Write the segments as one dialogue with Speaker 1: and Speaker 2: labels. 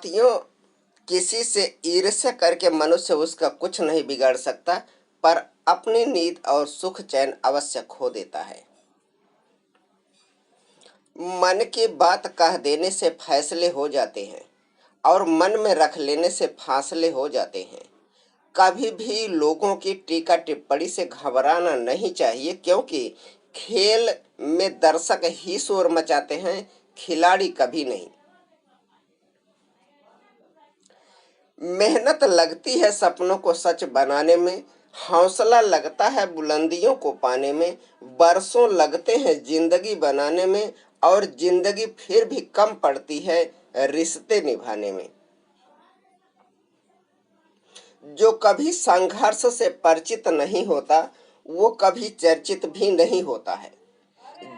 Speaker 1: साथियों, किसी से ईर्ष्या करके मनुष्य उसका कुछ नहीं बिगाड़ सकता, पर अपनी नींद और सुख चैन अवश्य खो देता है। मन की बात कह देने से फैसले हो जाते हैं और मन में रख लेने से फासले हो जाते हैं। कभी भी लोगों की टीका टिप्पणी से घबराना नहीं चाहिए, क्योंकि खेल में दर्शक ही शोर मचाते हैं, खिलाड़ी कभी नहीं। मेहनत लगती है सपनों को सच बनाने में, हौसला लगता है बुलंदियों को पाने में, बरसों लगते हैं जिंदगी बनाने में, और जिंदगी फिर भी कम पड़ती है रिश्ते निभाने में। जो कभी संघर्ष से परिचित नहीं होता, वो कभी चर्चित भी नहीं होता है।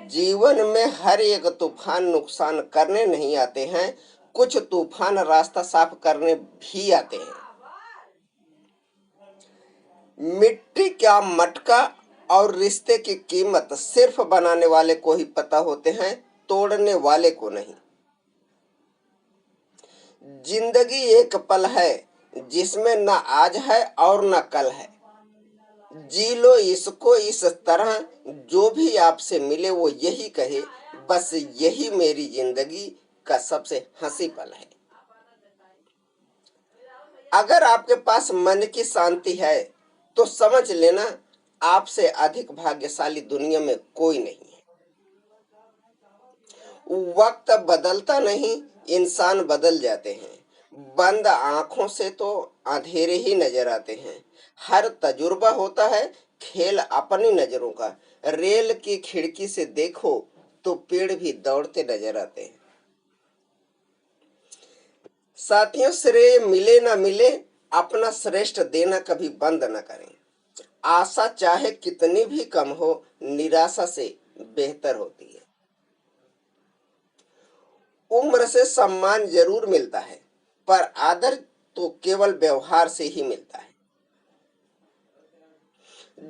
Speaker 1: जीवन में हर एक तूफान नुकसान करने नहीं आते हैं, कुछ तूफान रास्ता साफ करने भी आते हैं। मिट्टी का मटका और रिश्ते की कीमत सिर्फ बनाने वाले को ही पता होते हैं, तोड़ने वाले को नहीं। जिंदगी एक पल है जिसमें न आज है और न कल है। जी लो इसको इस तरह, जो भी आपसे मिले वो यही कहे, बस यही मेरी जिंदगी का सबसे हंसी पल है। अगर आपके पास मन की शांति है तो समझ लेना, आपसे अधिक भाग्यशाली दुनिया में कोई नहीं है। वक्त बदलता नहीं, इंसान बदल जाते हैं। बंद आंखों से तो अंधेरे ही नजर आते हैं। हर तजुर्बा होता है खेल अपनी नजरों का। रेल की खिड़की से देखो तो पेड़ भी दौड़ते नजर आते हैं। साथियों, श्रेय मिले ना मिले, अपना श्रेष्ठ देना कभी बंद न करें। आशा चाहे कितनी भी कम हो, निराशा से बेहतर होती है। उम्र से सम्मान जरूर मिलता है, पर आदर तो केवल व्यवहार से ही मिलता है।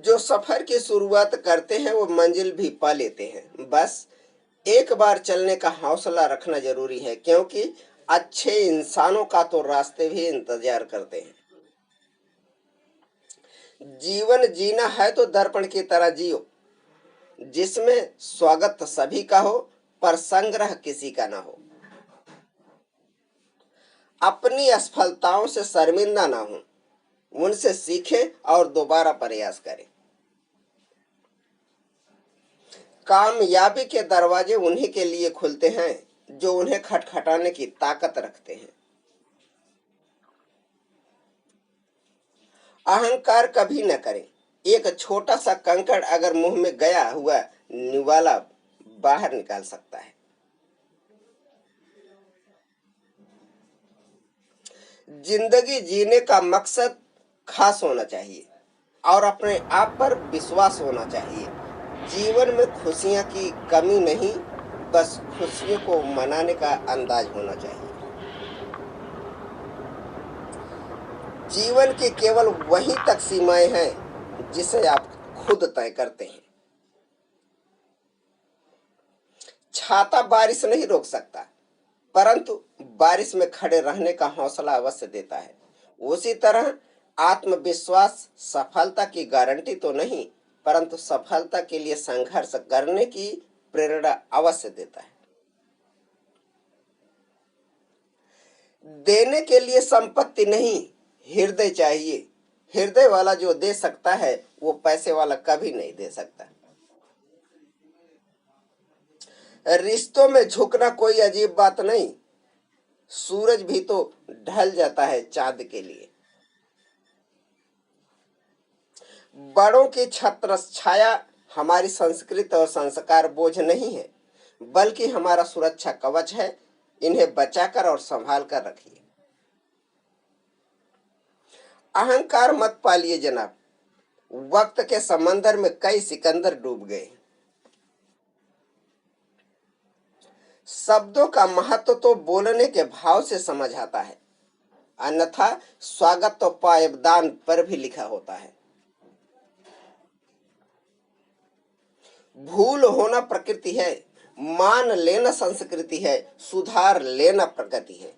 Speaker 1: जो सफर की शुरुआत करते हैं वो मंजिल भी पा लेते हैं। बस एक बार चलने का हौसला रखना जरूरी है, क्योंकि अच्छे इंसानों का तो रास्ते भी इंतजार करते हैं। जीवन जीना है तो दर्पण की तरह जियो, जिसमें स्वागत सभी का हो पर संग्रह किसी का ना हो। अपनी असफलताओं से शर्मिंदा ना हो, उनसे सीखें और दोबारा प्रयास करें। कामयाबी के दरवाजे उन्हीं के लिए खुलते हैं जो उन्हें खटखटाने की ताकत रखते हैं। अहंकार कभी न करें। एक छोटा सा कंकड़ अगर मुंह में गया हुआ निवाला बाहर निकाल सकता है। जिंदगी जीने का मकसद खास होना चाहिए और अपने आप पर विश्वास होना चाहिए। जीवन में खुशियां की कमी नहीं, बस खुशियों को मनाने का अंदाज होना चाहिए। जीवन की केवल वहीं तक सीमाएं हैं जिसे आप खुद तय करते हैं। छाता बारिश नहीं रोक सकता, परंतु बारिश में खड़े रहने का हौसला अवश्य देता है। उसी तरह आत्मविश्वास सफलता की गारंटी तो नहीं, परंतु सफलता के लिए संघर्ष करने की प्रेरणा अवश्य देता है। देने के लिए संपत्ति नहीं, हृदय चाहिए। हृदय वाला जो दे सकता है वो पैसे वाला कभी नहीं दे सकता। रिश्तों में झुकना कोई अजीब बात नहीं, सूरज भी तो ढल जाता है चांद के लिए। बड़ों की छत्र छाया हमारी संस्कृति और संस्कार बोझ नहीं है, बल्कि हमारा सुरक्षा कवच है। इन्हें बचाकर और संभाल कर रखिए। अहंकार मत पालिए जनाब, वक्त के समंदर में कई सिकंदर डूब गए। शब्दों का महत्व तो बोलने के भाव से समझ आता है, अन्यथा स्वागत तो पायदान पर भी लिखा होता है। भूल होना प्रकृति है, मान लेना संस्कृति है, सुधार लेना प्रगति है।